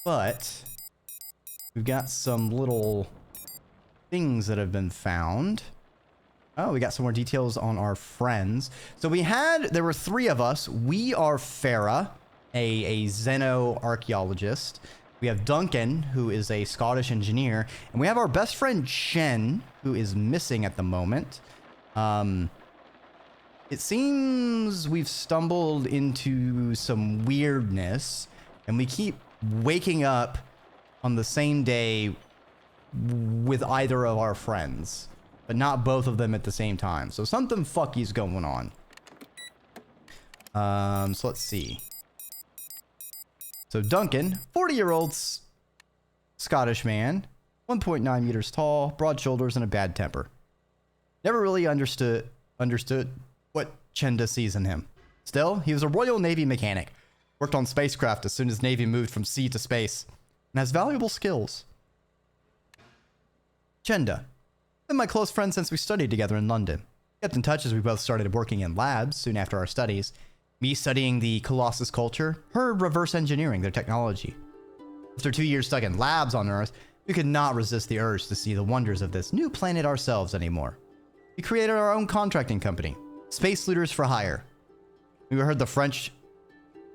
But we've got some little things that have been found. Oh, we got some more details on our friends. So there were 3 of us. We are Farah, a xeno-archaeologist. We have Duncan, who is a Scottish engineer. And we have our best friend, Chen, who is missing at the moment. It seems we've stumbled into some weirdness, and we keep waking up on the same day with either of our friends, but not both of them at the same time. So something fucky's going on. So let's see. So Duncan, 40-year-old Scottish man, 1.9 meters tall, broad shoulders, and a bad temper. Never really understood what Chenda sees in him. Still, he was a Royal Navy mechanic, worked on spacecraft as soon as Navy moved from sea to space, and has valuable skills. Chenda, been my close friend since we studied together in London. Kept in touch as we both started working in labs soon after our studies. Me studying the Colossus culture, her reverse engineering their technology. After 2 years stuck in labs on Earth, we could not resist the urge to see the wonders of this new planet ourselves anymore. We created our own contracting company, Space Looters for Hire. We heard the French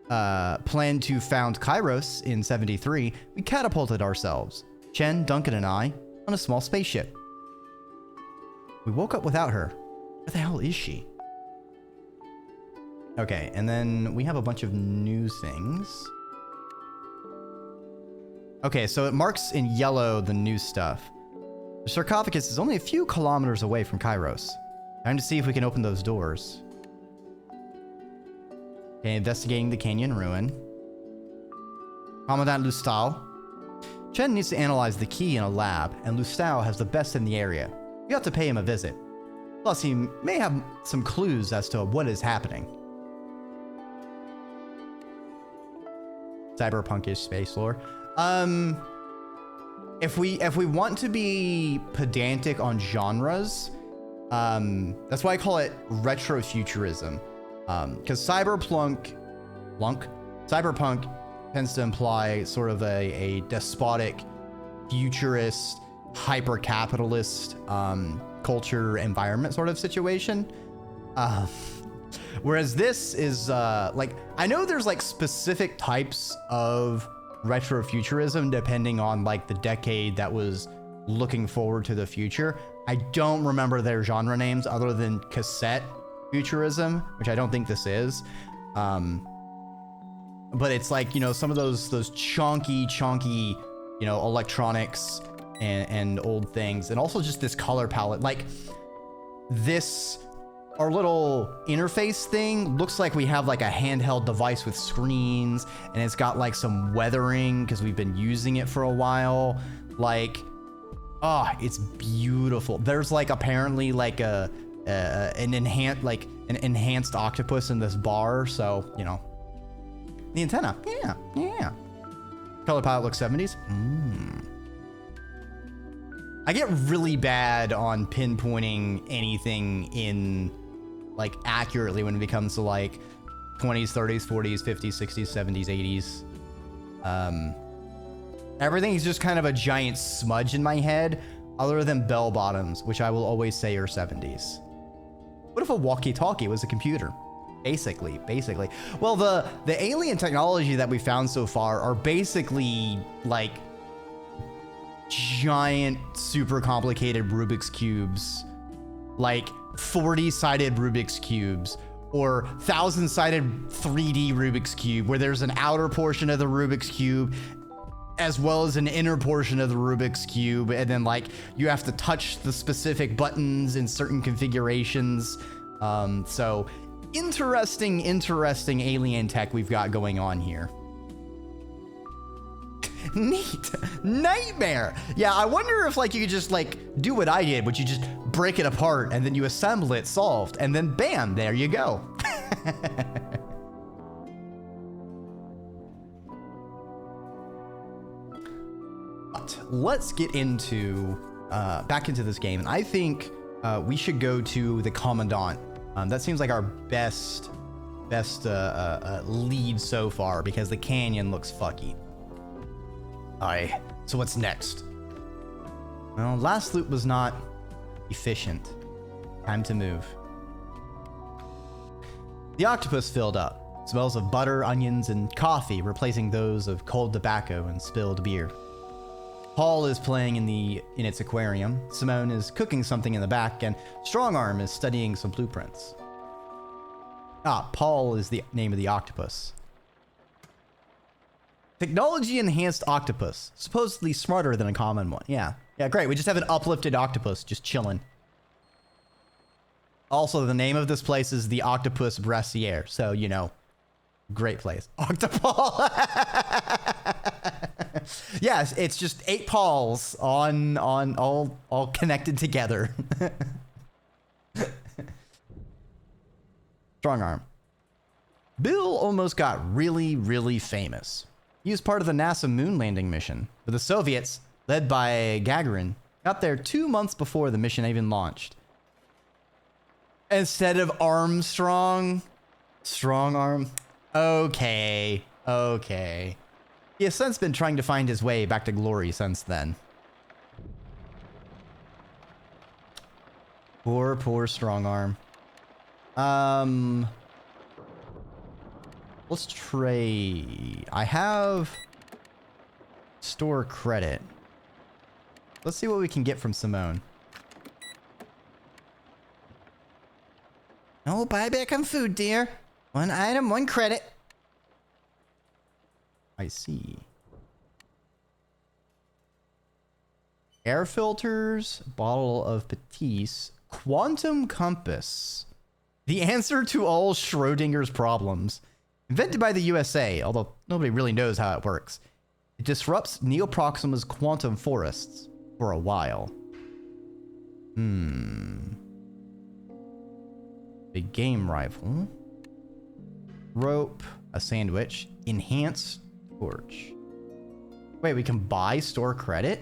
planned to found Kairos in 73. We catapulted ourselves, Chen, Duncan, and I, on a small spaceship. We woke up without her. Where the hell is she? Okay, and then we have a bunch of new things. Okay, so it marks in yellow the new stuff. The sarcophagus is only a few kilometers away from Kairos. Time to see if we can open those doors. Okay, investigating the canyon ruin. Commandant Lustau. Chen needs to analyze the key in a lab, and Lustau has the best in the area. We have to pay him a visit. Plus, he may have some clues as to what is happening. Cyberpunkish space lore. If we want to be pedantic on genres, that's why I call it retrofuturism. Because cyberpunk tends to imply sort of a despotic, futurist, hyper-capitalist culture environment sort of situation. Whereas this is like, I know there's like specific types of retrofuturism depending on like the decade that was looking forward to the future. I don't remember their genre names other than cassette futurism, which I don't think this is. But it's like, you know, some of those chonky, you know, electronics and old things, and also just this color palette. Like this, our little interface thing looks like we have like a handheld device with screens, and it's got like some weathering because we've been using it for a while. Like, it's beautiful. There's like apparently like an enhanced octopus in this bar, so you know. The antenna, yeah. Color palette looks 70s. I get really bad on pinpointing anything in like accurately when it comes to like 20s, 30s, 40s, 50s, 60s, 70s, 80s. Everything's just kind of a giant smudge in my head, other than bell bottoms, which I will always say are 70s. What if a walkie-talkie was a computer? Basically. Well, the alien technology that we found so far are basically like giant, super complicated Rubik's Cubes, like 40-sided Rubik's Cubes, or 1,000-sided 3D Rubik's Cube, where there's an outer portion of the Rubik's Cube as well as an inner portion of the Rubik's Cube, and then like you have to touch the specific buttons in certain configurations. So interesting alien tech we've got going on here. Neat. Nightmare. Yeah, I wonder if like you could just like do what I did, which you just break it apart and then you assemble it, solved, and then bam, there you go. But let's get into back into this game, and I think we should go to the Commandant. That seems like our best best lead so far because the canyon looks fucky. Aye. So what's next? Well, last loop was not efficient. Time to move. The octopus filled up. Smells of butter, onions, and coffee replacing those of cold tobacco and spilled beer. Paul is playing in its aquarium. Simone is cooking something in the back, and Strongarm is studying some blueprints. Paul is the name of the octopus. Technology enhanced octopus. Supposedly smarter than a common one. Yeah, great. We just have an uplifted octopus just chilling. Also, the name of this place is the Octopus Brassiere. So, you know, great place. Octopal. Yes, it's just 8 Pauls on all connected together. Strong arm. Bill almost got really, really famous. He was part of the NASA moon landing mission, but the Soviets, led by Gagarin, got there 2 months before the mission even launched. Instead of Armstrong, strong arm. Okay. He has since been trying to find his way back to glory since then. Poor strong arm. Let's trade. I have store credit. Let's see what we can get from Simone. No buyback on food, dear. 1 item, 1 credit. I see. Air filters, bottle of Patisse, quantum compass. The answer to all Schrodinger's problems. Invented by the USA, although nobody really knows how it works. It disrupts Neoproxima's quantum forests for a while. Big game rifle. Rope, a sandwich, enhanced torch. Wait, we can buy store credit?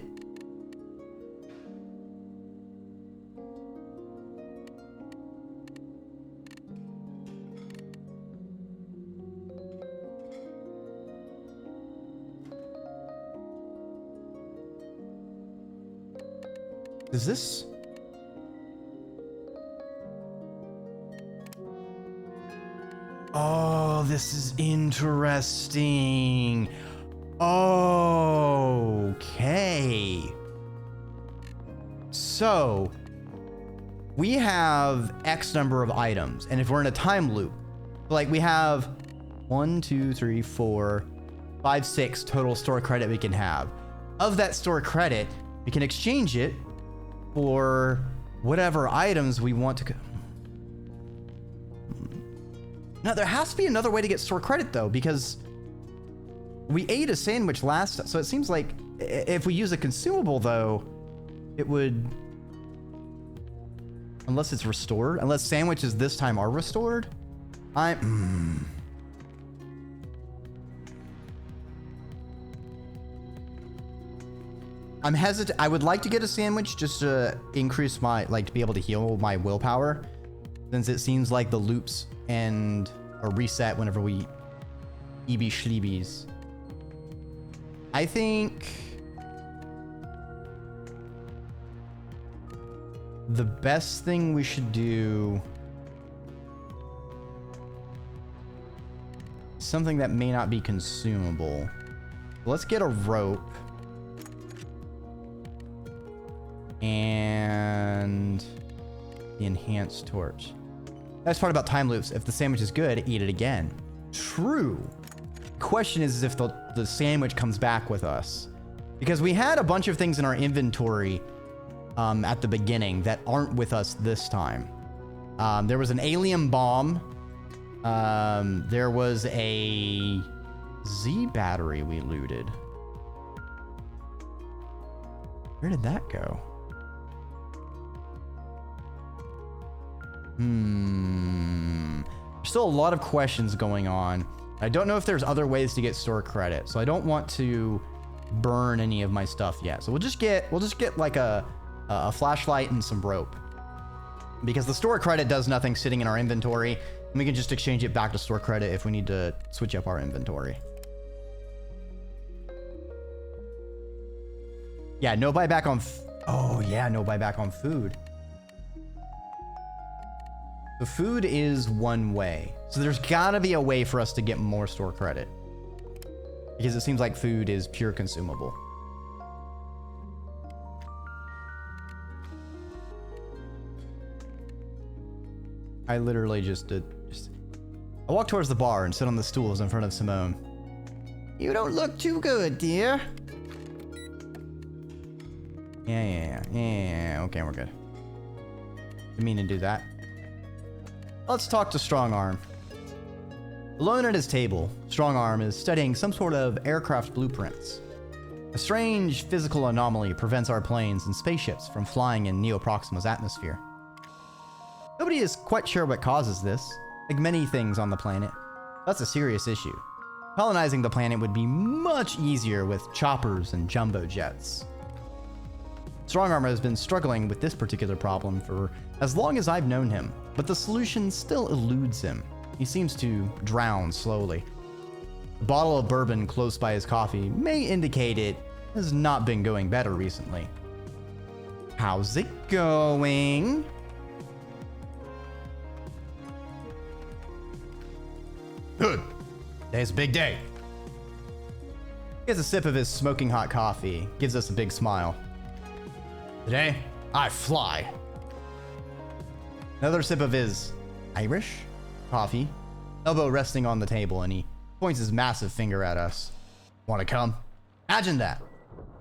Is this? Oh, this is interesting. Okay. So, we have X number of items, and if we're in a time loop, like we have 1, 2, 3, 4, 5, 6 total store credit we can have. Of that store credit, we can exchange it for whatever items we want to. Now, there has to be another way to get store credit, though, because we ate a sandwich last, so it seems like if we use a consumable, though, it would, unless it's restored, unless sandwiches this time are restored, I'm hesitant. I would like to get a sandwich just to increase my, like, to be able to heal my willpower, since it seems like the loops and a reset whenever we EB Schleebies. I think the best thing we should do, something that may not be consumable. Let's get a rope and the enhanced torch. That's part about time loops. If the sandwich is good, eat it again. True. Question is if the sandwich comes back with us, because we had a bunch of things in our inventory at the beginning that aren't with us this time. There was an alien bomb. There was a Z battery we looted. Where did that go? There's still a lot of questions going on. I don't know if there's other ways to get store credit, so I don't want to burn any of my stuff yet. So we'll just get like a flashlight and some rope, because the store credit does nothing sitting in our inventory. We can just exchange it back to store credit if we need to switch up our inventory. Yeah, no buyback on... Oh, yeah, no buyback on food. The food is one way. So there's gotta be a way for us to get more store credit. Because it seems like food is pure consumable. I literally just I walk towards the bar and sit on the stools in front of Simone. You don't look too good, dear. Yeah. Okay, we're good. Didn't mean to do that. Let's talk to Strongarm. Alone at his table, Strongarm is studying some sort of aircraft blueprints. A strange physical anomaly prevents our planes and spaceships from flying in Neoproxima's atmosphere. Nobody is quite sure what causes this, like many things on the planet. That's a serious issue. Colonizing the planet would be much easier with choppers and jumbo jets. Strongarm has been struggling with this particular problem for as long as I've known him, but the solution still eludes him. He seems to drown slowly. The bottle of bourbon close by his coffee may indicate it has not been going better recently. How's it going? Good. Today's a big day. He gets a sip of his smoking hot coffee, gives us a big smile. Today, I fly. Another sip of his Irish coffee, elbow resting on the table, and he points his massive finger at us. Want to come? Imagine that.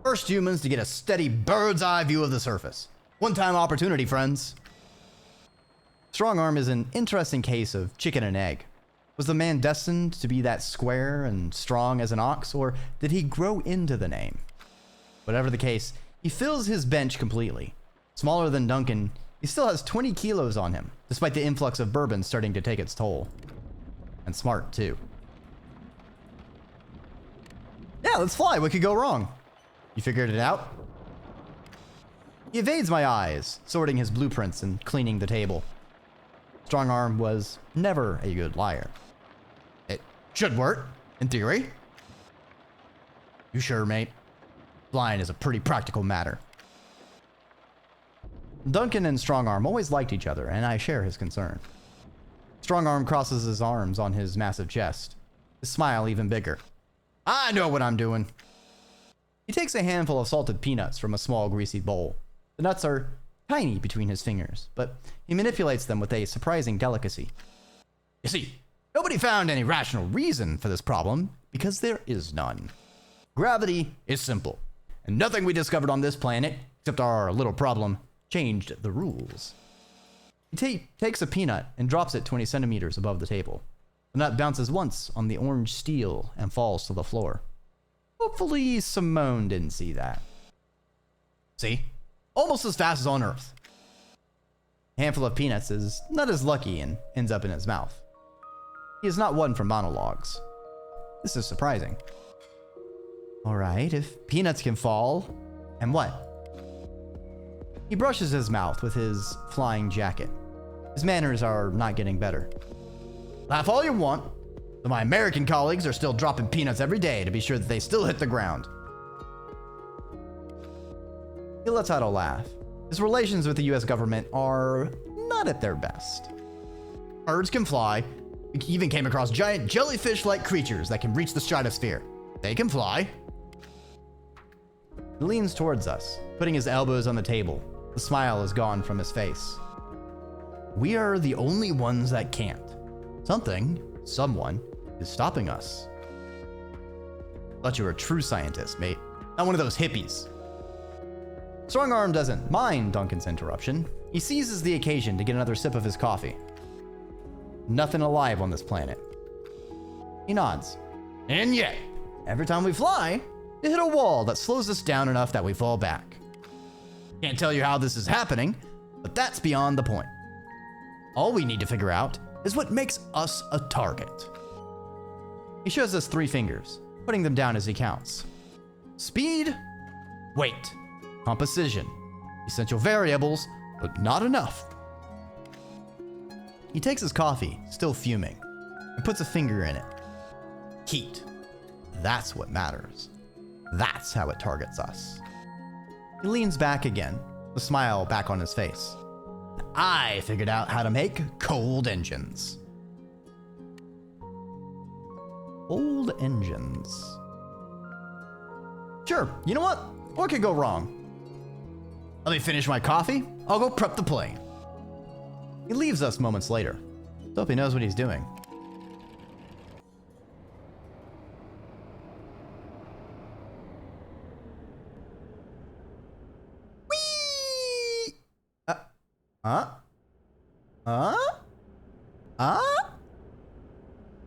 First humans to get a steady bird's eye view of the surface. One-time opportunity, friends. Strongarm is an interesting case of chicken and egg. Was the man destined to be that square and strong as an ox, or did he grow into the name? Whatever the case, he fills his bench completely. Smaller than Duncan, he still has 20 kilos on him, despite the influx of bourbon starting to take its toll. And smart, too. Yeah, let's fly. What could go wrong? You figured it out? He evades my eyes, sorting his blueprints and cleaning the table. Strongarm was never a good liar. It should work, in theory. You sure, mate? Flying is a pretty practical matter. Duncan and Strongarm always liked each other, and I share his concern. Strongarm crosses his arms on his massive chest, his smile even bigger. I know what I'm doing. He takes a handful of salted peanuts from a small greasy bowl. The nuts are tiny between his fingers, but he manipulates them with a surprising delicacy. You see, nobody found any rational reason for this problem because there is none. Gravity is simple, and nothing we discovered on this planet, except our little problem, changed the rules. He takes a peanut and drops it 20 centimeters above the table. The nut bounces once on the orange steel and falls to the floor. Hopefully Simone didn't see that. See? Almost as fast as on Earth. A handful of peanuts is not as lucky and ends up in his mouth. He is not one for monologues. This is surprising. Alright, if peanuts can fall, and what? He brushes his mouth with his flying jacket. His manners are not getting better. Laugh all you want, but my American colleagues are still dropping peanuts every day to be sure that they still hit the ground. He lets out a laugh. His relations with the US government are not at their best. Birds can fly. We even came across giant jellyfish-like creatures that can reach the stratosphere. They can fly. He leans towards us, putting his elbows on the table. The smile is gone from his face. We are the only ones that can't. Someone, is stopping us. Thought you were a true scientist, mate. Not one of those hippies. Strongarm doesn't mind Duncan's interruption. He seizes the occasion to get another sip of his coffee. Nothing alive on this planet. He nods. And yet, every time we fly, we hit a wall that slows us down enough that we fall back. Can't tell you how this is happening, but that's beyond the point. All we need to figure out is what makes us a target. He shows us 3 fingers, putting them down as he counts. Speed, weight, composition. Essential variables, but not enough. He takes his coffee, still fuming, and puts a finger in it. Heat. That's what matters. That's how it targets us. He leans back again, the smile back on his face. I figured out how to make cold engines. Cold engines. Sure, you know what? What could go wrong? Let me finish my coffee. I'll go prep the plane. He leaves us moments later. Hope he knows what he's doing. Whee!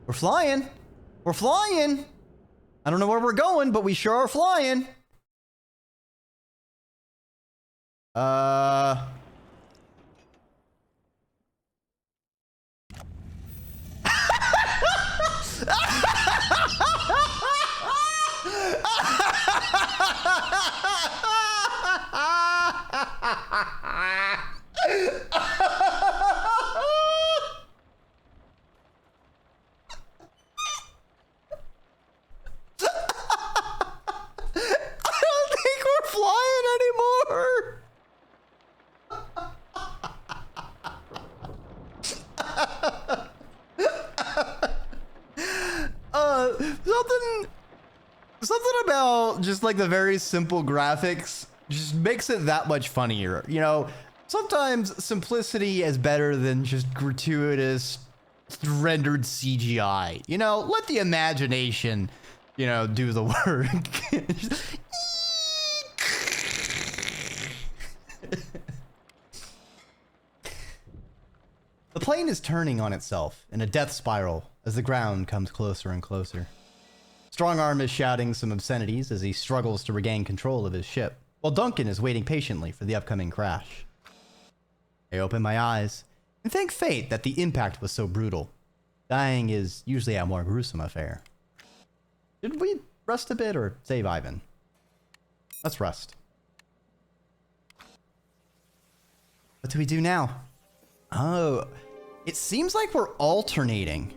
We're flying. We're flying. I don't know where we're going, but we sure are flying. Something about just like the very simple graphics just makes it that much funnier. You know, sometimes simplicity is better than just gratuitous rendered CGI. You know, let the imagination, you know, do the work. The plane is turning on itself in a death spiral as the ground comes closer and closer. Strongarm is shouting some obscenities as he struggles to regain control of his ship, while Duncan is waiting patiently for the upcoming crash. I open my eyes and thank fate that the impact was so brutal. Dying is usually a more gruesome affair. Should we rest a bit or save Ivan? Let's rest. What do we do now? Oh, it seems like we're alternating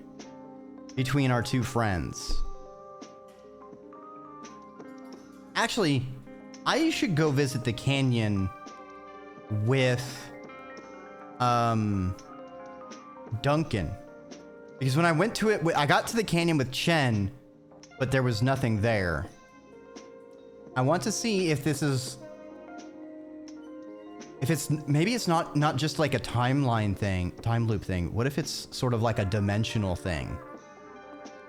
between our two friends. Actually, I should go visit the canyon with Duncan. Because when I went to it, I got to the canyon with Chen, but there was nothing there. I want to see if this is... If it's... Maybe it's not just like a timeline thing, time loop thing. What if it's sort of like a dimensional thing?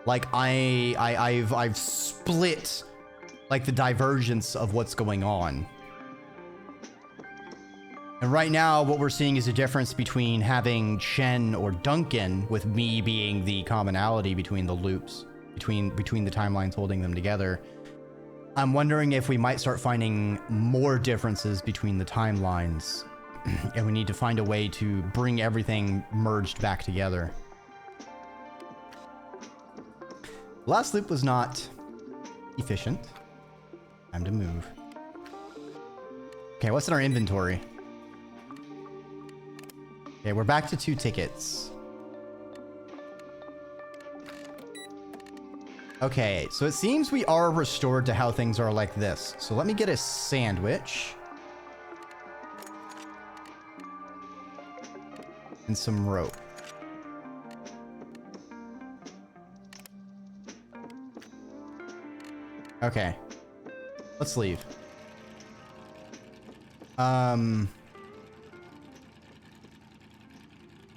Like I've split... like the divergence of what's going on. And right now, what we're seeing is a difference between having Chen or Duncan, with me being the commonality between the loops, between the timelines holding them together. I'm wondering if we might start finding more differences between the timelines, and we need to find a way to bring everything merged back together. Last loop was not efficient. Time to move. Okay, what's in our inventory? Okay, we're back to 2 tickets. Okay, so it seems we are restored to how things are like this. So let me get a sandwich. And some rope. Okay. Let's leave. Oh,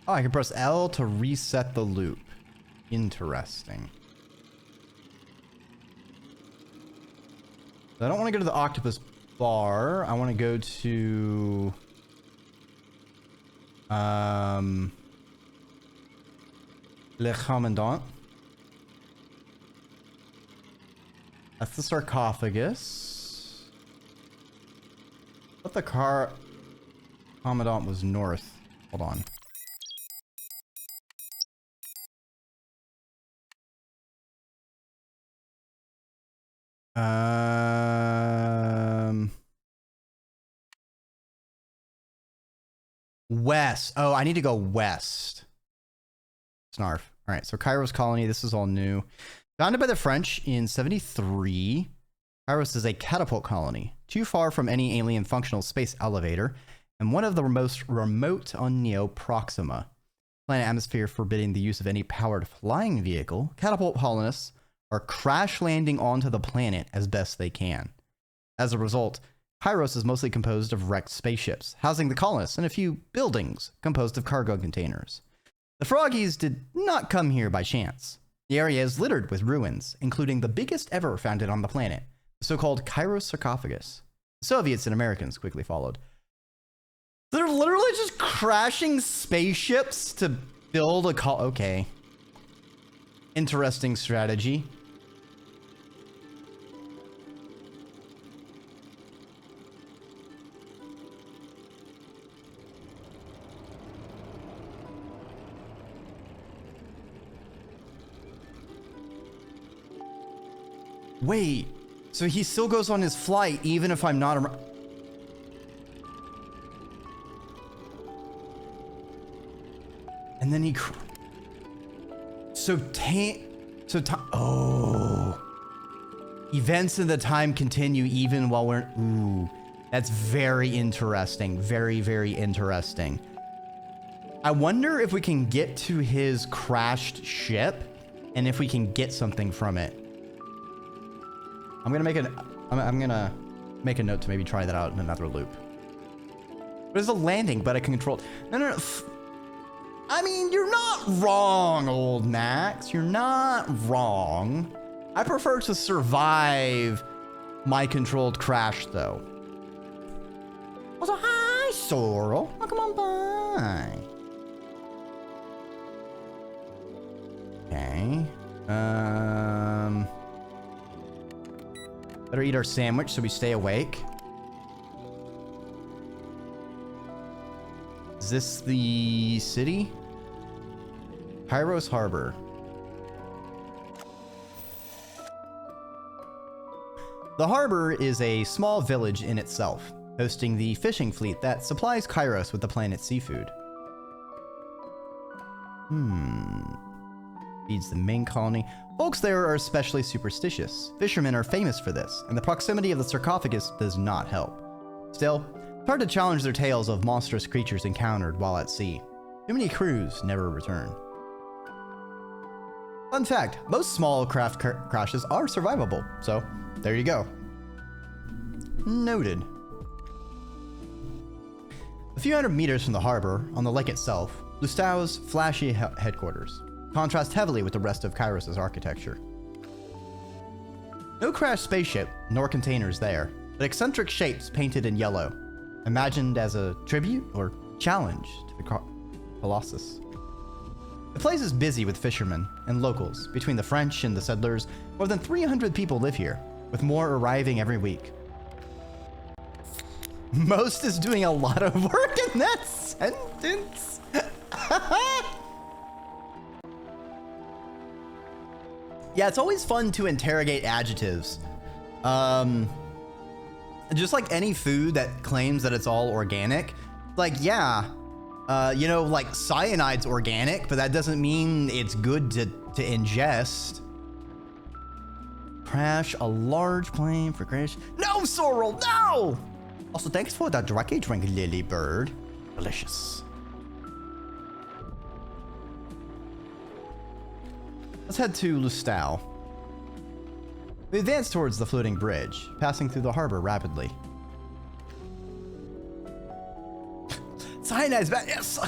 I can press L to reset the loop. Interesting. So I don't want to go to the octopus bar. I want to go to... Le Commandant. That's the sarcophagus. But the Commandant was north. Hold on. West. Oh, I need to go west. Snarf. All right, so Kairos colony, this is all new. Founded by the French in 73, Kairos is a catapult colony, too far from any alien functional space elevator, and one of the most remote on Neoproxima. Planet atmosphere forbidding the use of any powered flying vehicle, catapult colonists are crash landing onto the planet as best they can. As a result, Kairos is mostly composed of wrecked spaceships, housing the colonists and a few buildings composed of cargo containers. The Froggies did not come here by chance. The area is littered with ruins, including the biggest ever founded on the planet, the so-called Kairos sarcophagus. The Soviets and Americans quickly followed. They're literally just crashing spaceships to build a okay. Interesting strategy. Wait, so he still goes on his flight even if I'm not around. And then he oh, events in the time continue even while we're that's very interesting. Very, very interesting. I wonder if we can get to his crashed ship and if we can get something from it. I'm gonna make a note to maybe try that out in another loop. There's a landing, but I can control. No. I mean, you're not wrong, old Max. You're not wrong. I prefer to survive my controlled crash, though. Also, hi, Sorrel. Welcome on by. Okay. Better eat our sandwich so we stay awake. Is this the city? Kairos Harbor. The harbor is a small village in itself, hosting the fishing fleet that supplies Kairos with the planet's seafood. Feeds the main colony. Folks there are especially superstitious. Fishermen are famous for this, and the proximity of the sarcophagus does not help. Still, it's hard to challenge their tales of monstrous creatures encountered while at sea. Too many crews never return. Fun fact, most small craft crashes are survivable, so there you go. Noted. A few hundred meters from the harbor, on the lake itself, Lustau's flashy headquarters contrast heavily with the rest of Kairos' architecture. No crashed spaceship, nor containers there, but eccentric shapes painted in yellow, imagined as a tribute or challenge to the Colossus. The place is busy with fishermen and locals. Between the French and the settlers, more than 300 people live here, with more arriving every week. Most is doing a lot of work in that sentence. Yeah, it's always fun to interrogate adjectives. Just like any food that claims that it's all organic. Like, yeah, you know, like cyanide's organic, but that doesn't mean it's good to ingest. Crash a large plane for crash. No, Sorrel, no! Also, thanks for that Dreki drink, Lily Bird. Delicious. Let's head to Lustau. We advance towards the floating bridge, passing through the harbor rapidly. Cyanide's bad. Yes.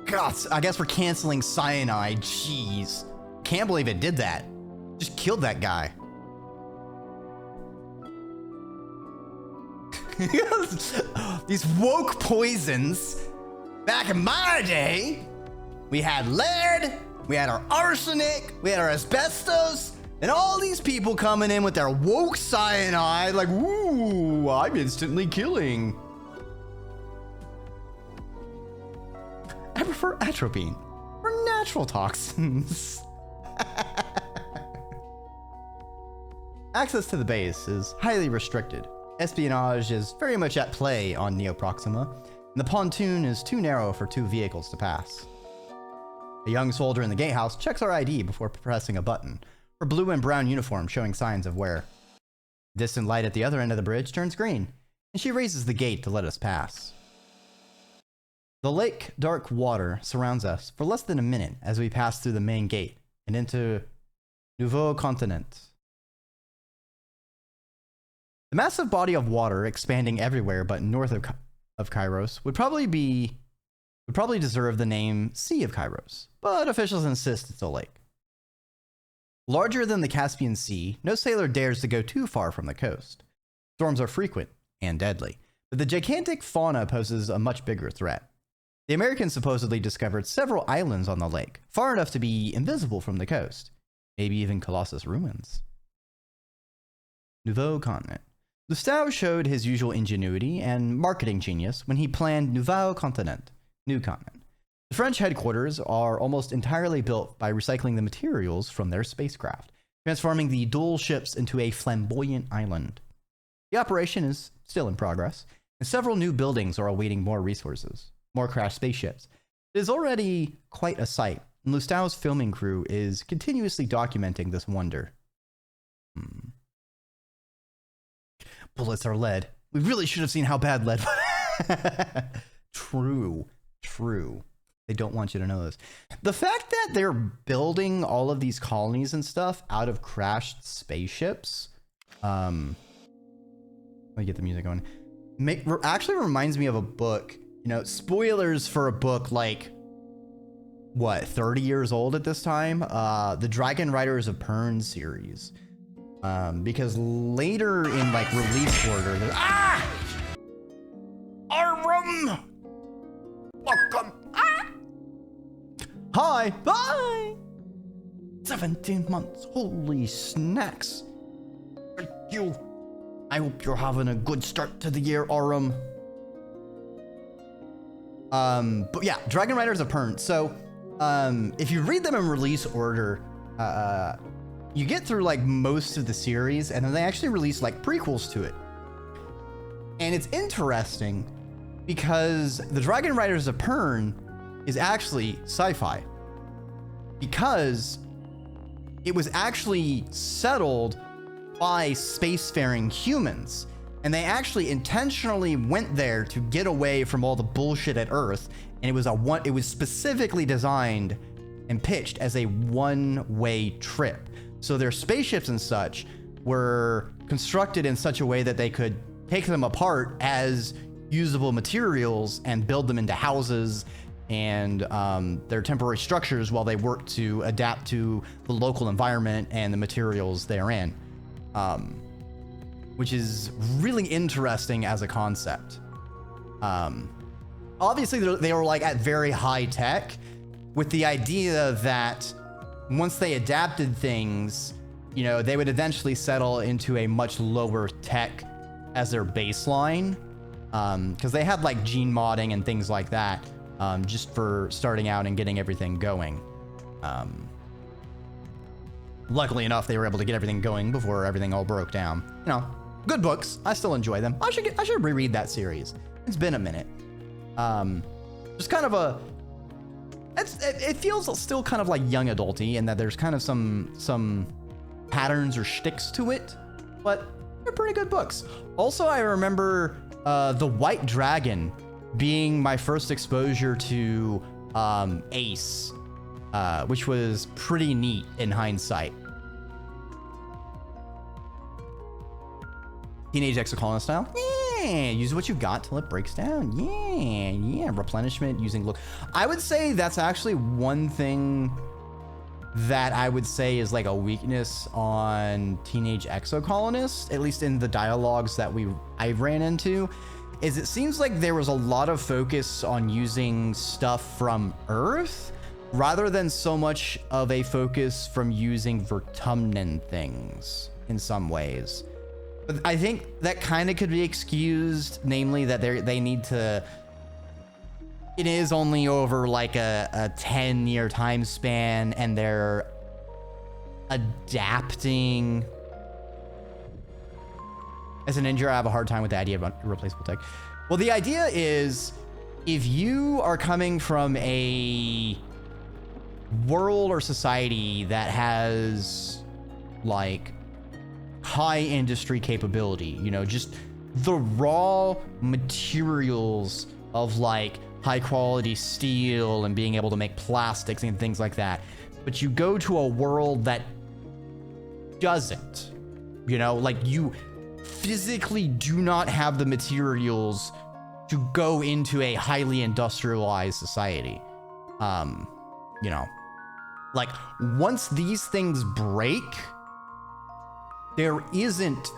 God, I guess we're canceling cyanide. Jeez. Can't believe it did that. Just killed that guy. These woke poisons. Back in my day, we had lead, we had our arsenic, we had our asbestos, and all these people coming in with their woke cyanide, like, ooh, I'm instantly killing. I prefer atropine or natural toxins. Access to the base is highly restricted. Espionage is very much at play on Neoproxima, and the pontoon is too narrow for two vehicles to pass. A young soldier in the gatehouse checks our ID before pressing a button. Her blue and brown uniform showing signs of wear. Distant light at the other end of the bridge turns green, and she raises the gate to let us pass. The lake dark water surrounds us for less than a minute as we pass through the main gate and into Nouveau Continent. The massive body of water expanding everywhere but north of Kairos would probably deserve the name Sea of Kairos, but officials insist it's a lake. Larger than the Caspian Sea, no sailor dares to go too far from the coast. Storms are frequent and deadly, but the gigantic fauna poses a much bigger threat. The Americans supposedly discovered several islands on the lake, far enough to be invisible from the coast. Maybe even Colossus ruins. Nouveau Continent. Lustau showed his usual ingenuity and marketing genius when he planned Nouveau Continent, New Continent. The French headquarters are almost entirely built by recycling the materials from their spacecraft, transforming the dual ships into a flamboyant island. The operation is still in progress, and several new buildings are awaiting more resources, more crashed spaceships. It is already quite a sight, and Lustau's filming crew is continuously documenting this wonder. Bullets are lead. We really should have seen how bad lead was. True. They don't want you to know this. The fact that they're building all of these colonies and stuff out of crashed spaceships, let me get the music going. Actually reminds me of a book. You know, spoilers for a book like, what, 30 years old at this time? The Dragon Riders of Pern series. Because later in like release order, there's Arum! Welcome! Hi! Bye! 17 months. Holy snacks. Thank you. I hope you're having a good start to the year, Arum. But yeah, Dragon Riders of Pern. So, if you read them in release order, you get through like most of the series, and then they actually release like prequels to it. And it's interesting because the Dragon Riders of Pern is actually sci-fi, because it was actually settled by spacefaring humans, and they actually intentionally went there to get away from all the bullshit at Earth. And it was specifically designed and pitched as a one-way trip. So their spaceships and such were constructed in such a way that they could take them apart as usable materials and build them into houses and their temporary structures while they work to adapt to the local environment and the materials therein, which is really interesting as a concept. Obviously, they were like at very high tech, with the idea that once they adapted things, you know, they would eventually settle into a much lower tech as their baseline, because they had like gene modding and things like that, just for starting out and getting everything going. Luckily enough, they were able to get everything going before everything all broke down. You know, good books. I still enjoy them. I should reread that series. It's been a minute. Just kind of it feels still kind of like young adulty, in that there's kind of some patterns or shticks to it, but they're pretty good books. Also, I remember The White Dragon being my first exposure to Ace, which was pretty neat in hindsight. Teenage Exocolonist style? Yeah, use what you got till it breaks down. Yeah, replenishment using look. I would say that's actually one thing that I would say is like a weakness on Teenage Exocolonist, at least in the dialogues that I ran into, is it seems like there was a lot of focus on using stuff from Earth rather than so much of a focus from using Vertumnan things in some ways. But I think that kind of could be excused, namely that they need to, it is only over like a 10-year time span, and they're adapting. As an ninja, I have a hard time with the idea of irreplaceable tech. Well, the idea is, if you are coming from a world or society that has like high industry capability, you know, just the raw materials of like high quality steel and being able to make plastics and things like that. But you go to a world that doesn't, you know, like you physically do not have the materials to go into a highly industrialized society. You know, like once these things break, there isn't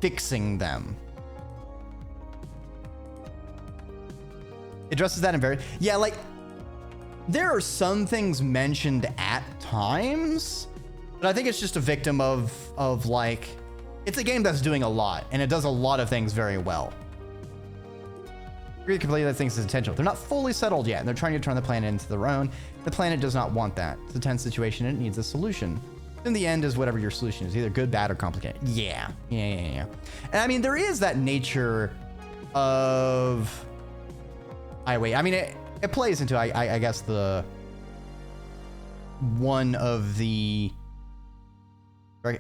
fixing them. Addresses that in very, yeah, like there are some things mentioned at times, but I think it's just a victim of like, it's a game that's doing a lot and it does a lot of things very well. Really completely that things is intentional. They're not fully settled yet and they're trying to turn the planet into their own. The planet does not want that. It's a tense situation and it needs a solution. In the end is whatever your solution is, either good, bad, or complicated. Yeah. And I mean, there is that nature of, I mean, it plays into, I guess the, one of the,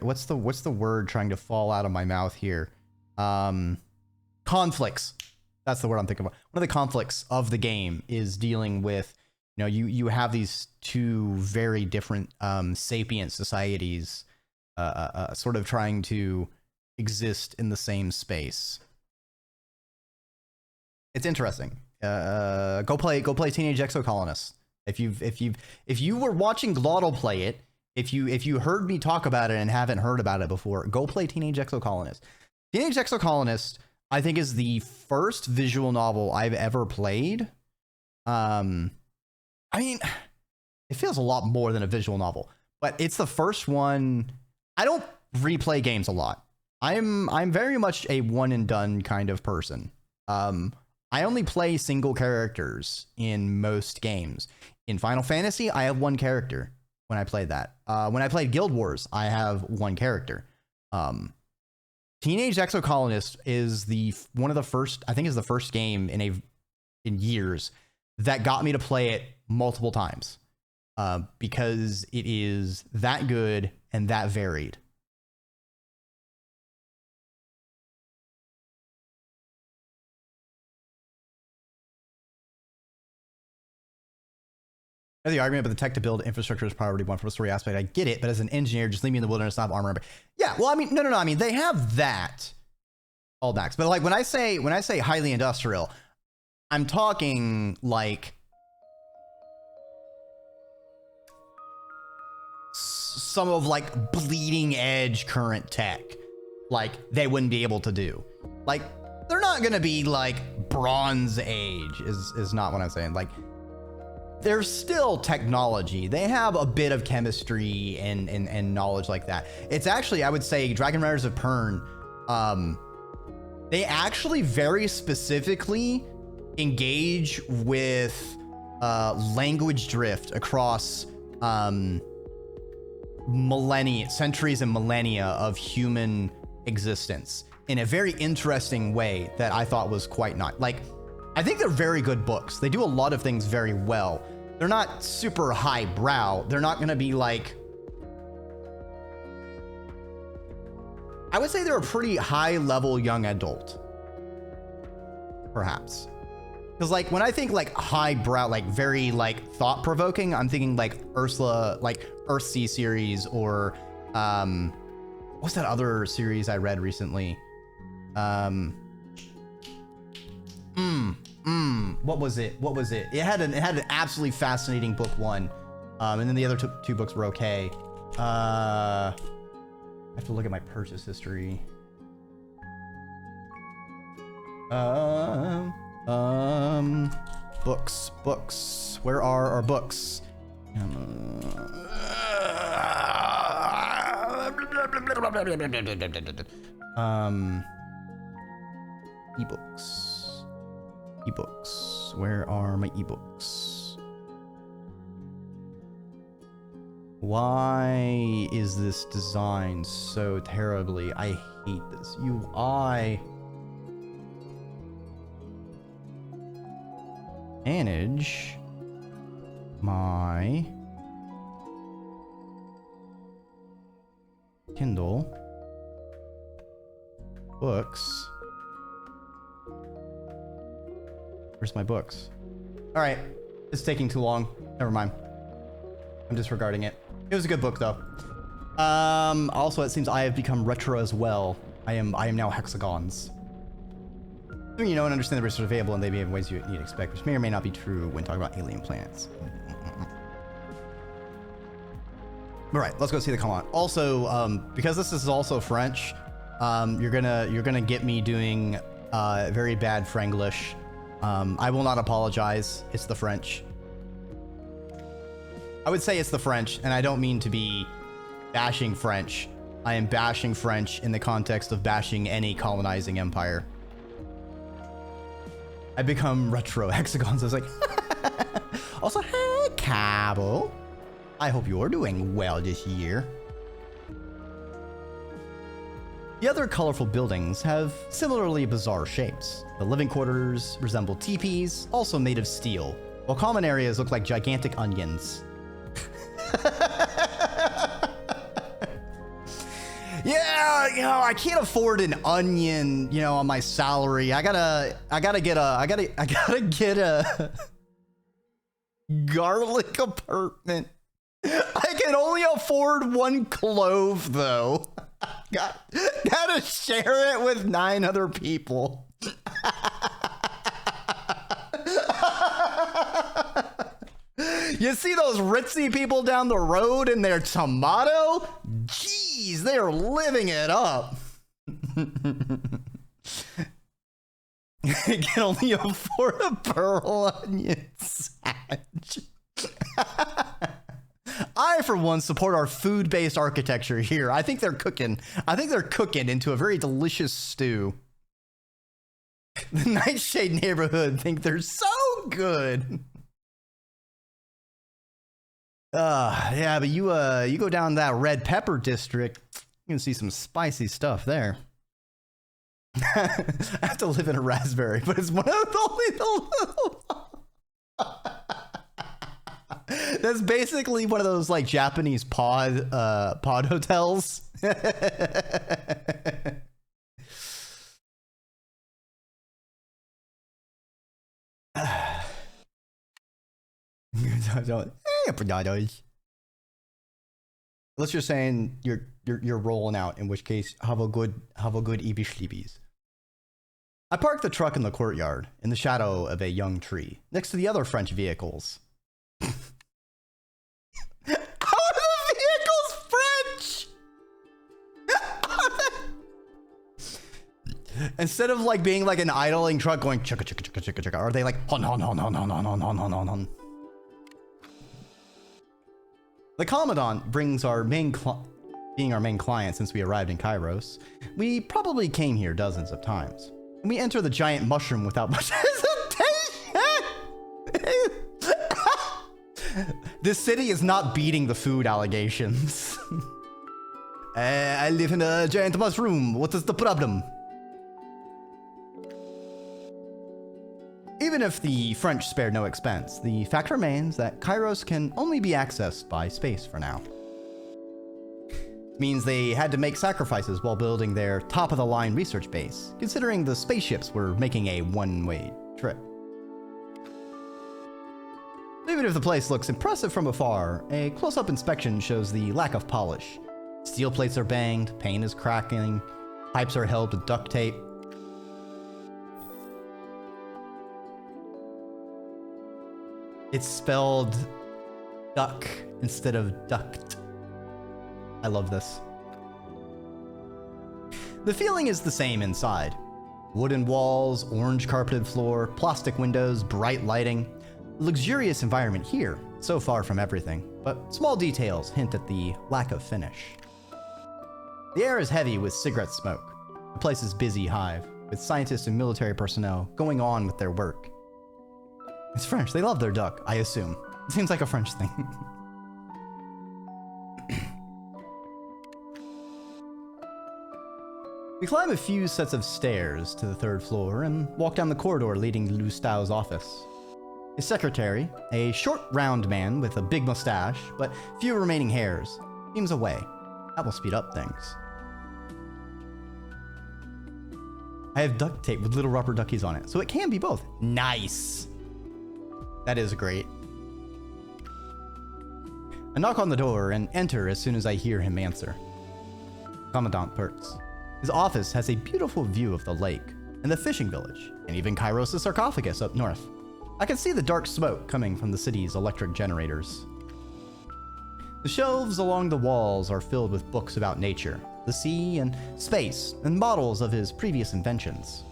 what's the word trying to fall out of my mouth here? Conflicts. That's the word I'm thinking about. One of the conflicts of the game is dealing with, you know, you have these two very different sapient societies sort of trying to exist in the same space. It's interesting. Go play Teenage Exocolonists. If you were watching Glottal play it, if you heard me talk about it and haven't heard about it before, go play Teenage Exocolonist. Teenage Exocolonist, I think, is the first visual novel I've ever played. I mean, it feels a lot more than a visual novel, but it's the first one. I don't replay games a lot. I'm very much a one and done kind of person. I only play single characters in most games. In Final Fantasy, I have one character when I played that. When I played Guild Wars, I have one character. Teenage Exocolonist is one of the first, I think is the first game in years that got me to play it multiple times. Because it is that good and that varied. The argument about the tech to build infrastructure is priority one from a story aspect. I get it, but as an engineer, just leave me in the wilderness, not have armor. Yeah, well, I mean, no. I mean, they have that fallbacks, but like when I say highly industrial, I'm talking like some of like bleeding edge current tech, like they wouldn't be able to do. Like they're not gonna be like Bronze Age is not what I'm saying. Like, there's still technology. They have a bit of chemistry and knowledge like that. It's actually, I would say, Dragon Riders of Pern, they actually very specifically engage with language drift across centuries and millennia of human existence in a very interesting way that I thought was quite not. Like, I think they're very good books. They do a lot of things very well. They're not super highbrow. They're not going to be like, I would say they're a pretty high level young adult, perhaps. Because like when I think like highbrow, like very like thought provoking, I'm thinking like Ursula, like Earthsea series, or what's that other series I read recently? What was it? It had an absolutely fascinating book one, and then the other two books were okay. I have to look at my purchase history. Books. Where are our books? Ebooks. Where are my ebooks? Why is this designed so terribly? I hate this UI. Manage my Kindle. Books. Where's my books? All right, it's taking too long. Never mind. I'm disregarding it. It was a good book though. Also, it seems I have become retro as well. I am now hexagons. You know and understand the risks are available and they behave in ways you'd expect, which may or may not be true when talking about alien planets. All right, let's go see the comment. Also, because this is also French, you're gonna get me doing very bad Franglish. I will not apologize. It's the French. I would say it's the French, and I don't mean to be bashing French. I am bashing French in the context of bashing any colonizing empire. I become retro hexagons. I was like, also, hey, Cabo. I hope you're doing well this year. The other colorful buildings have similarly bizarre shapes. The living quarters resemble teepees, also made of steel, while common areas look like gigantic onions. Yeah, you know, I can't afford an onion, you know, on my salary. I gotta get a garlic apartment. I can only afford one clove though. Gotta share it with 9 other people. You see those ritzy people down the road in their tomato? Jeez, they are living it up. I can only afford a pearl onion sandwich. I, for one, support our food-based architecture here. I think they're cooking into a very delicious stew. The Nightshade neighborhood think they're so good. Yeah, but you go down that red pepper district, you can see some spicy stuff there. I have to live in a raspberry, but it's one of the little. That's basically one of those like Japanese pod hotels. Unless you're saying you're rolling out, in which case have a good Ebi Sleepies. I parked the truck in the courtyard in the shadow of a young tree next to the other French vehicles. How are the vehicles French? Instead of like being like an idling truck going chugga chugga chugga chugga chugga, are they like hon hon hon hon hon hon hon hon hon hon hon? The Commandant brings our being our main client since we arrived in Kairos. We probably came here dozens of times. And we enter the giant mushroom without much hesitation. This city is not beating the food allegations. I live in a giant mushroom. What is the problem? Even if the French spared no expense, the fact remains that Kairos can only be accessed by space for now. Means they had to make sacrifices while building their top-of-the-line research base, considering the spaceships were making a one-way trip. Even if the place looks impressive from afar, a close-up inspection shows the lack of polish. Steel plates are banged, paint is cracking, pipes are held with duct tape. It's spelled duck instead of duct. I love this. The feeling is the same inside. Wooden walls, orange carpeted floor, plastic windows, bright lighting. Luxurious environment here, so far from everything, but small details hint at the lack of finish. The air is heavy with cigarette smoke. The place is busy hive, with scientists and military personnel going on with their work. It's French, they love their duck, I assume. It seems like a French thing. We climb a few sets of stairs to the 3rd floor and walk down the corridor leading to Loustao's office. His secretary, a short, round man with a big mustache, but few remaining hairs, seems away. That will speed up things. I have duct tape with little rubber duckies on it, so it can be both. Nice. That is great. I knock on the door and enter as soon as I hear him answer. Commandant Pertz. His office has a beautiful view of the lake and the fishing village, and even Kairos' sarcophagus up north. I can see the dark smoke coming from the city's electric generators. The shelves along the walls are filled with books about nature, the sea, and space, and models of his previous inventions.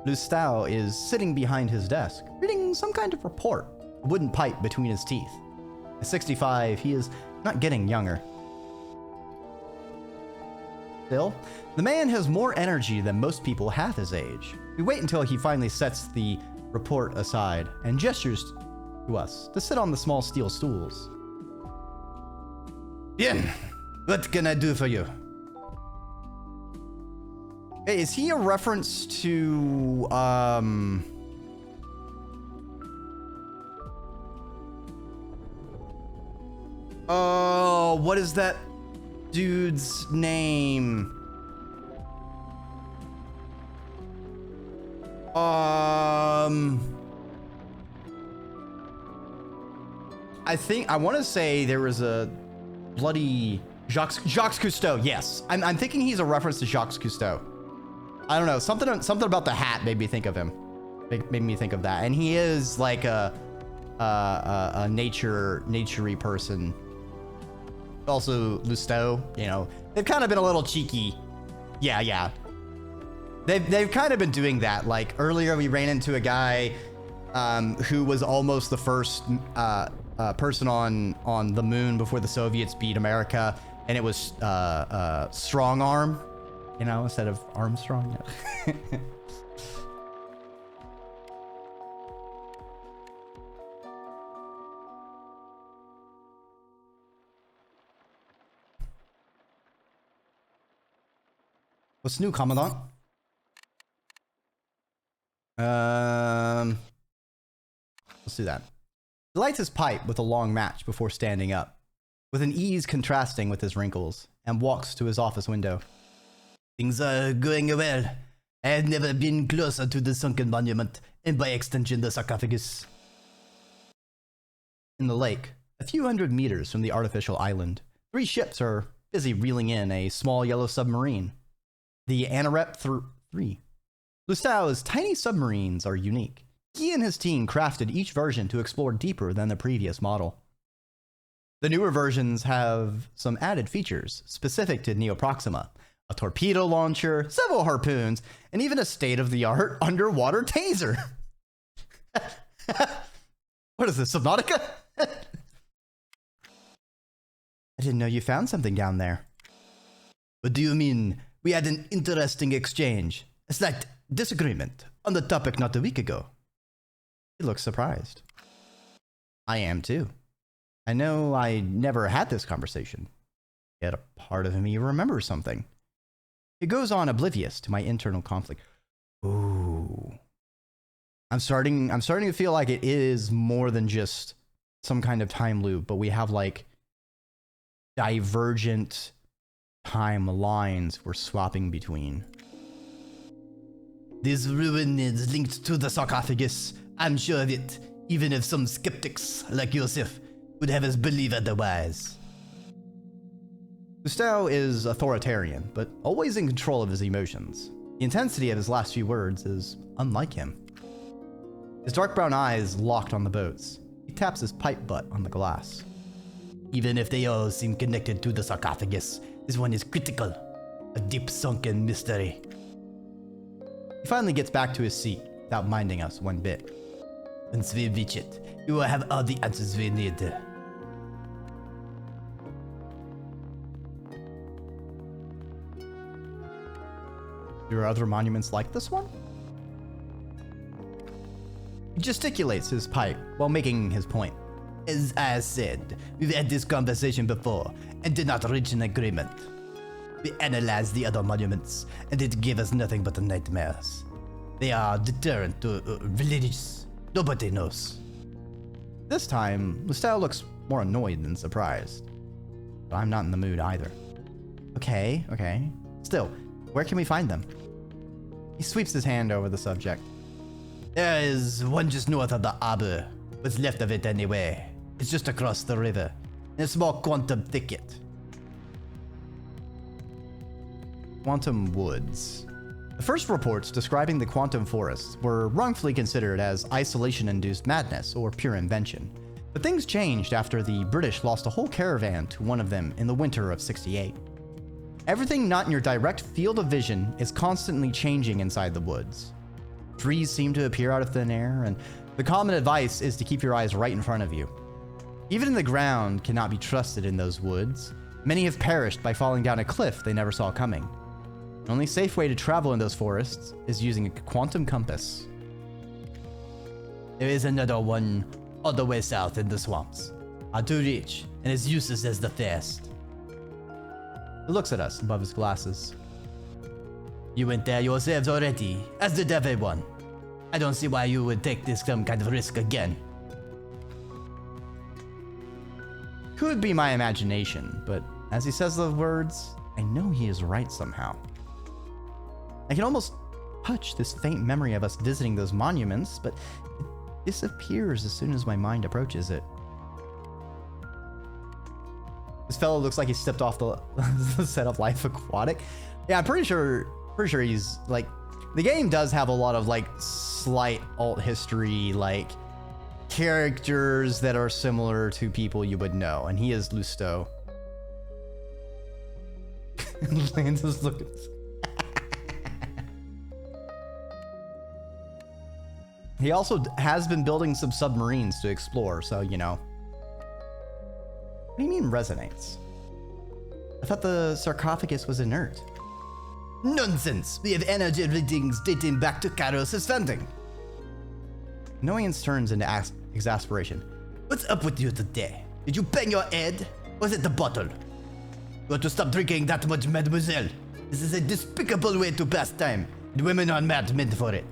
Lustau is sitting behind his desk, reading some kind of report, a wooden pipe between his teeth. At 65, he is not getting younger. Still, the man has more energy than most people half his age. We wait until he finally sets the report aside and gestures to us to sit on the small steel stools. Bien, what can I do for you? Hey, is he a reference to, oh, what is that dude's name? I want to say there was a bloody Jacques Cousteau. Yes, I'm thinking he's a reference to Jacques Cousteau. I don't know, something about the hat made me think of him. Made me think of that, and he is like a nature-y person. Also, Lustau, you know, they've kind of been a little cheeky. Yeah. They've kind of been doing that. Like earlier, we ran into a guy who was almost the first person on the moon before the Soviets beat America, and it was Strong Arm, you know, instead of Armstrong. Yeah. What's new, Commandant? Let's do that. He lights his pipe with a long match before standing up, with an ease contrasting with his wrinkles, and walks to his office window. Things are going well. I have never been closer to the sunken monument, and by extension the sarcophagus. In the lake, a few hundred meters from the artificial island, 3 ships are busy reeling in a small yellow submarine. The Anorep 3. Lustau's tiny submarines are unique. He and his team crafted each version to explore deeper than the previous model. The newer versions have some added features specific to Neoproxima: a torpedo launcher, several harpoons, and even a state-of-the-art underwater taser. What is this, Subnautica? I didn't know you found something down there. What do you mean? We had an interesting exchange. A slight disagreement on the topic not a week ago. He looks surprised. I am too. I know I never had this conversation, yet a part of me remembers something. It goes on oblivious to my internal conflict. Ooh. I'm starting to feel like it is more than just some kind of time loop, but we have like divergent timelines we're swapping between. This ruin is linked to the sarcophagus. I'm sure of it, even if some skeptics like yourself would have us believe otherwise. Lustau is authoritarian, but always in control of his emotions. The intensity of his last few words is unlike him. His dark brown eyes locked on the boats. He taps his pipe butt on the glass. Even if they all seem connected to the sarcophagus, this one is critical. A deep sunken mystery. He finally gets back to his seat without minding us one bit. Once we reach it, we will have all the answers we need. There are other monuments like this one? He gesticulates his pipe while making his point. As I said, we've had this conversation before and did not reach an agreement. We analyzed the other monuments and it gave us nothing but nightmares. They are deterrent to religious. Nobody knows. This time, Lustau looks more annoyed than surprised. But I'm not in the mood either. Okay, okay. Still, where can we find them? He sweeps his hand over the subject. There is one just north of the arbor. What's left of it anyway. It's just across the river. In a small quantum thicket. Quantum woods. The first reports describing the quantum forests were wrongfully considered as isolation-induced madness or pure invention. But things changed after the British lost a whole caravan to one of them in the winter of '68. Everything not in your direct field of vision is constantly changing inside the woods. Trees seem to appear out of thin air, and the common advice is to keep your eyes right in front of you. Even the ground cannot be trusted in those woods. Many have perished by falling down a cliff they never saw coming. The only safe way to travel in those forests is using a quantum compass. There is another one all the way south in the swamps. Are too rich and as useless as the first. He looks at us above his glasses. You went there yourselves already, as did everyone. I don't see why you would take this some kind of risk again. Could be my imagination, but as he says those words, I know he is right somehow. I can almost touch this faint memory of us visiting those monuments, but it disappears as soon as my mind approaches it. This fellow looks like he stepped off the set of Life Aquatic. Yeah, I'm pretty sure he's like, the game does have a lot of like slight alt history, like characters that are similar to people you would know, and he is Lusto. Lance is looking. He also has been building some submarines to explore, so you know. What do you mean resonates? I thought the sarcophagus was inert. Nonsense! We have energy readings dating back to Kairos' founding. Annoyance turns into exasperation. What's up with you today? Did you bang your head? Or was it the bottle? You ought to stop drinking that much, mademoiselle. This is a despicable way to pass time, and women are mad meant for it.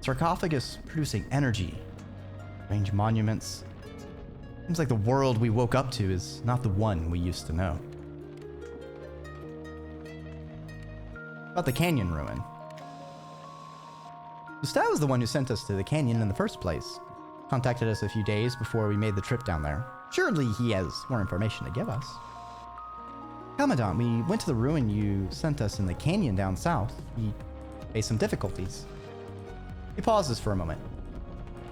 Sarcophagus producing energy. Strange monuments. Seems like the world we woke up to is not the one we used to know. About the canyon ruin. Gustavo was the one who sent us to the canyon in the first place. Contacted us a few days before we made the trip down there. Surely he has more information to give us. Commandant, we went to the ruin you sent us in the canyon down south. We faced some difficulties. He pauses for a moment.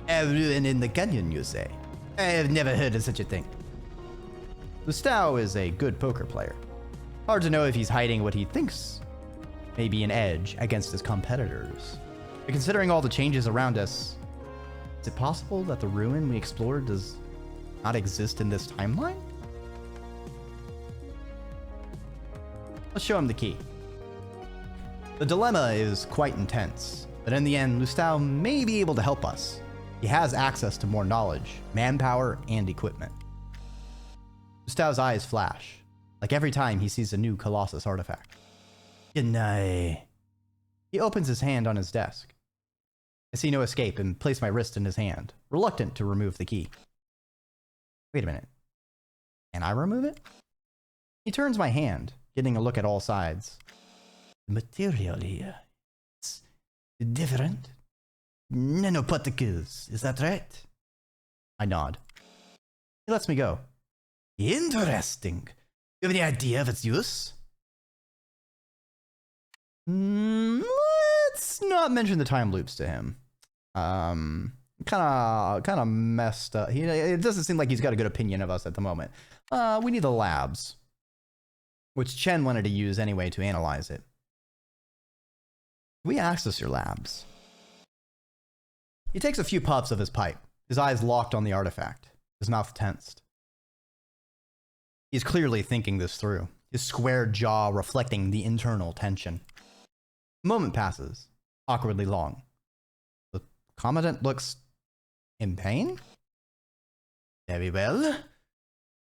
A ruin in the canyon, you say? I have never heard of such a thing. Gustavo is a good poker player. Hard to know if he's hiding what he thinks may be an edge against his competitors. But considering all the changes around us, is it possible that the ruin we explored does not exist in this timeline? Let's show him the key. The dilemma is quite intense, but in the end, Lustau may be able to help us. He has access to more knowledge, manpower, and equipment. Lustau's eyes flash, like every time he sees a new Colossus artifact. Can I? He opens his hand on his desk. I see no escape and place my wrist in his hand, reluctant to remove the key. Wait a minute. Can I remove it? He turns my hand, getting a look at all sides. The material here, it's different. Nanoparticles, is that right? I nod. He lets me go. Interesting. Do you have any idea of its use? Let's not mention the time loops to him. Kind of messed up. It doesn't seem like he's got a good opinion of us at the moment. We need the labs, which Chen wanted to use anyway to analyze it. We access your labs. He takes a few puffs of his pipe, his eyes locked on the artifact, his mouth tensed. He's clearly thinking this through, his squared jaw reflecting the internal tension. A moment passes, awkwardly long. The commandant looks in pain? Very well.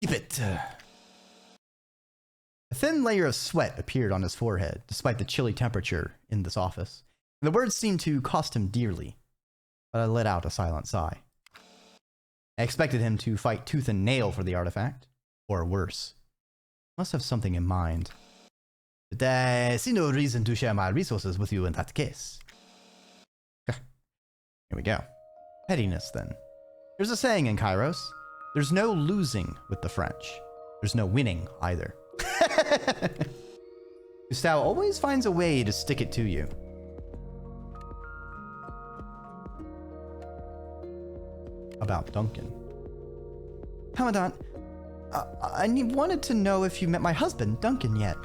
Keep it. A thin layer of sweat appeared on his forehead, despite the chilly temperature in this office. The words seemed to cost him dearly, but I let out a silent sigh. I expected him to fight tooth and nail for the artifact. Or worse. Must have something in mind. But I see no reason to share my resources with you in that case. Here we go. Pettiness, then. There's a saying in Kairos. There's no losing with the French. There's no winning, either. Gustavo always finds a way to stick it to you. About Duncan. Commandant, I wanted to know if you met my husband, Duncan, yet.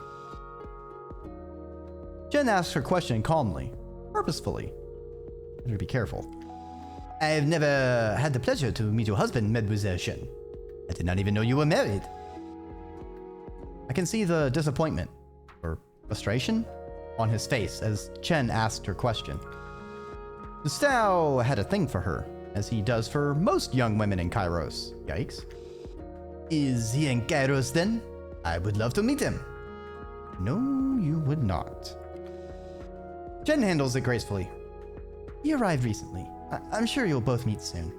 Jen asks her question calmly, purposefully. Better be careful. I've never had the pleasure to meet your husband, Mademoiselle Shen. I did not even know you were married. I can see the disappointment, or frustration, on his face as Chen asked her question. Gustavo had a thing for her, as he does for most young women in Kairos. Yikes. Is he in Kairos then? I would love to meet him. No, you would not. Jen handles it gracefully. He arrived recently. I'm sure you'll both meet soon.